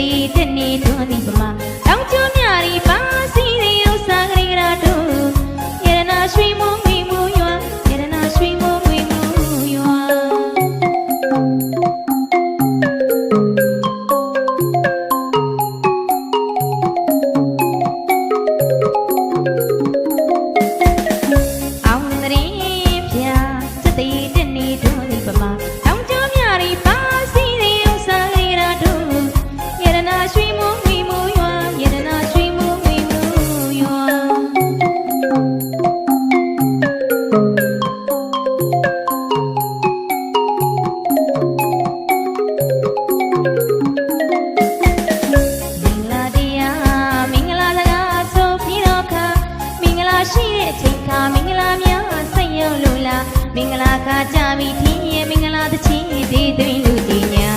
သေးတဲ့နေတို့ဒီပမာတောင်ကျွန်းမြရီပါစီရီဥစ္စာကလေးရာတို့ရတနာရွှေမုံမီမူရွာရတနာရွှေမုံမီမူရွာအောင်တရင်ပြစသေးတဲ့နေတို့ဒီပမာတောင်ကျွန်းမြရီပါစီရီဥစ္စာကလေးရာတို့ရတနာရွှေမုံမီမူရွာရတနာရွှေမုံမီမူရွာရှိတဲ့အချိန်ခါမင်္ဂလာများဆက်ရောက်လို့လားမင်္ဂလာခါကြပြီထင်ရဲ့မင်္ဂလာသချင်းသေးသွင်းလူကြီးညာ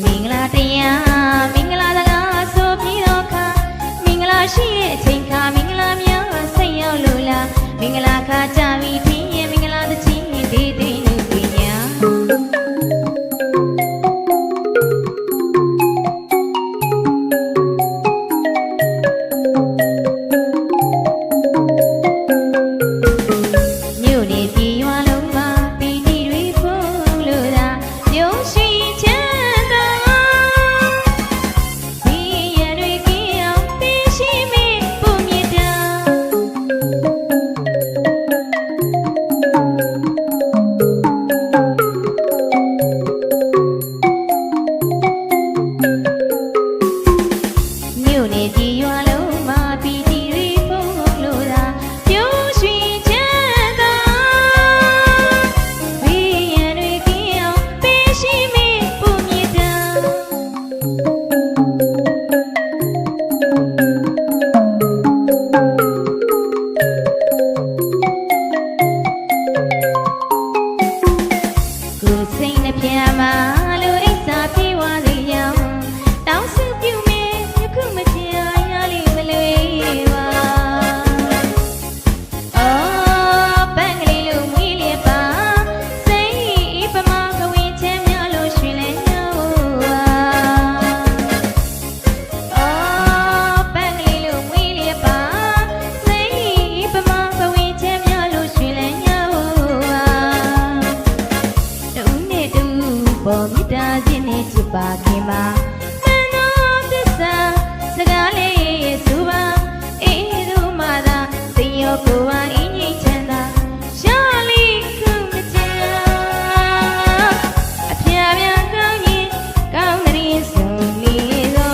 မင်္ဂလာတရားမင်္ဂလာစကားဆိုပြီးတော့ခါမင်္ဂလာရှိတဲ့အချိန်ခါမင်္ဂလာများဆက်ရောက်လို့လားမင်္ဂလာခါကြပြီထင်ရဲ့မင်္ဂလာသချင်းသေးသွင်းလူကြီးညာမြို့နေပြည်ရွာလုံးမှာပီတိတွေဖုံးလို့သာပြုံးရှိချမ်းသာဒီရတွေကင်းအောင်သိရှိမိပုံမြတ်တာမြို့နေပြည်ရွာလုံးမှာပီတိတွေဖုံးလို့သာပြုံးရှိချမ်းသာဒီရတွေကင်းအောင်သိရှိမိပုံမြတ်တာကိုယ်စိတ်နှပြမှာလူအိတ်စာပြေဝစေရောင်တောင်းစုပြုမေယခုမချင်ရလိမလွေပါအော်ပန်းကလေးလိုမွေးလျက်ပါစိတ်ပမာကဝင်းချမ်းများလို့ရွှင်လဲရောက်ပါအော်ပန်းကလေးလိုမွေးလျက်ပါစိတ်ပမာကဝင်းချမ်းများလို့ရွှင်လဲရောက်ပါတူနဲ့တူပေါ်မြတ်တာခြင်းနဲ့ချစ်ပါခင်ပါမန်တော်သစ္စာစကားလေးဆိုပါအေးသူမှသာစိတ်ရောကိုယ်ဝအင်းငိမ့်ချမ်းသာရှာလီခုမချမ်းအပြာပြာကောင်းရင်ကောင်းတဲ့ရင်ဆုံးနေသော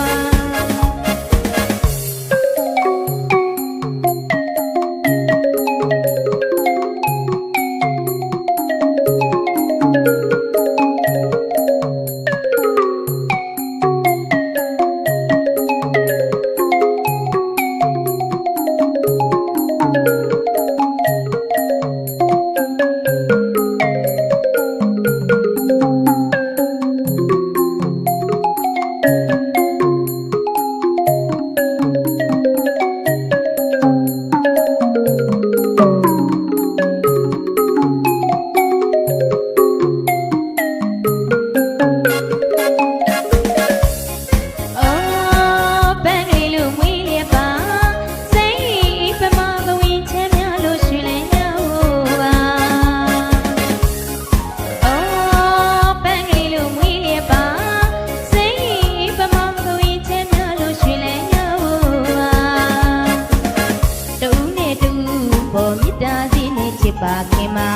ပါခင်မှာ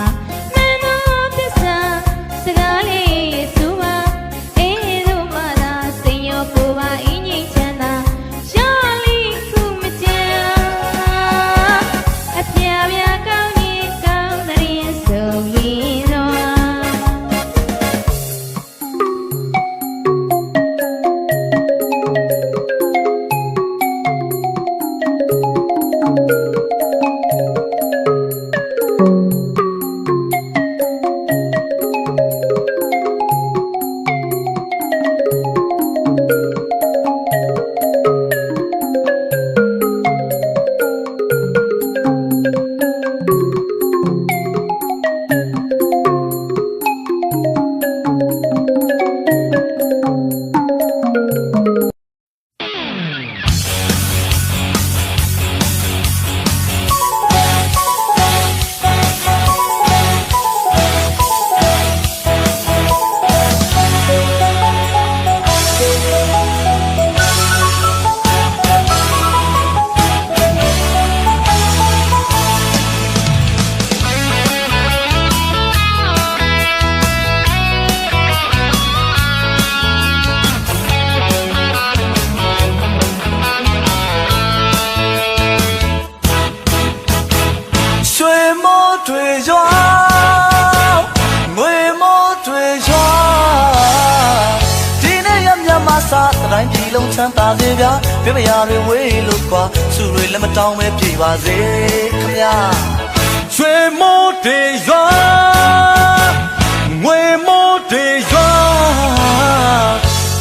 မန်တော်သစ္စာစကားလေးဆိုပါအေးသူမှသာစိတ်ရောကိုယ်ပါအင်းငိမ့်ချမ်းသာရှာလီခုမချမ်းအပြာပြာကောင်းရင်ကောင်းတဲ့ရင်ဆုံးရင်တော့ လုံးချမ်းသာစေဗျာပြပရာတွေဝေးလို့ကွာစုတွေလက်မတောင်းပဲပြေပါစေခင်ဗျာရွှေမိုးတွေရွာငွေမိုးတွေရွာ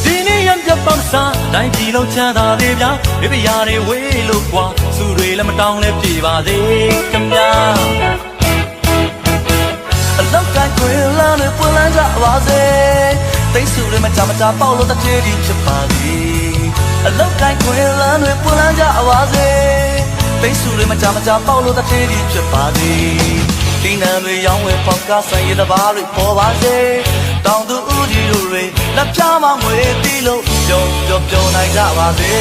ဒီနေ့ရံပြပန်းစားတိုင်းပြည်လုံးချမ်းသာစေဗျာပြပရာတွေဝေးလို့ကွာစုတွေလက်မတောင်းလဲပြေပါစေခင်ဗျာအလောက်ကခွေလာနဲ့ပွင့်လန်းကြပါစေသိစုတွေမကြမကြပေါက်လို့တပြေးဒီဖြစ်ပါသည်အလောက်ကခွေလာနဲ့ပွင့်လန်းကြပါစေသိစုတွေမကြမကြပေါက်လို့တပြေးဒီဖြစ်ပါသည်ဒီနံတွေရောင်းဝယ်ပေါက်ကားဆိုင်ရတဘာတွေပေါ်ပါစေတောင်သူဦးကြီးတို့တွေလက်ပြမငွေတီးလို့ပျော်နိုင်ကြပါစေ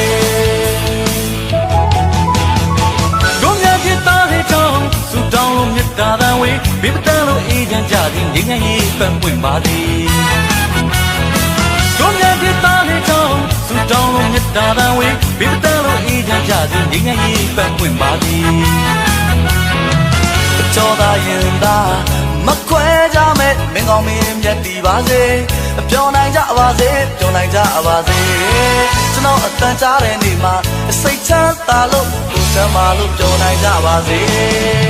တို့မြတ်ဖြစ်သားတဲ့ကြောင့်စူတောင်းလို့မြတ်တာတန်ဝေးဘေးပတန်းလို့အေးချမ်းကြသည်ငြိမ်းချမ်းရေးပန်းပွင့်ပါသည်တို့မြတ်ဖြစ်သားတဲ့ကြောင့်စူတောင်းလို့မြတ်တာတန်ဝေးဘေးပတန်းလို့အေးချမ်းကြသည်ငြိမ်းချမ်းရေးပန်းပွင့်ပါသည်ကြောသာရင်သာမခွဲကြမဲ့မင်းကောင်းမင်းမြတ်တည်ပါစေပျော်နိုင်ကြပါစေပျော်နိုင်ကြပါစေကျွန်တော်အတန်ကြားတဲ့နေ့မှာစိတ်ချမ်းသာလို့ကိုယ်ချမ်းသာလို့ပျော်နိုင်ကြပါစေ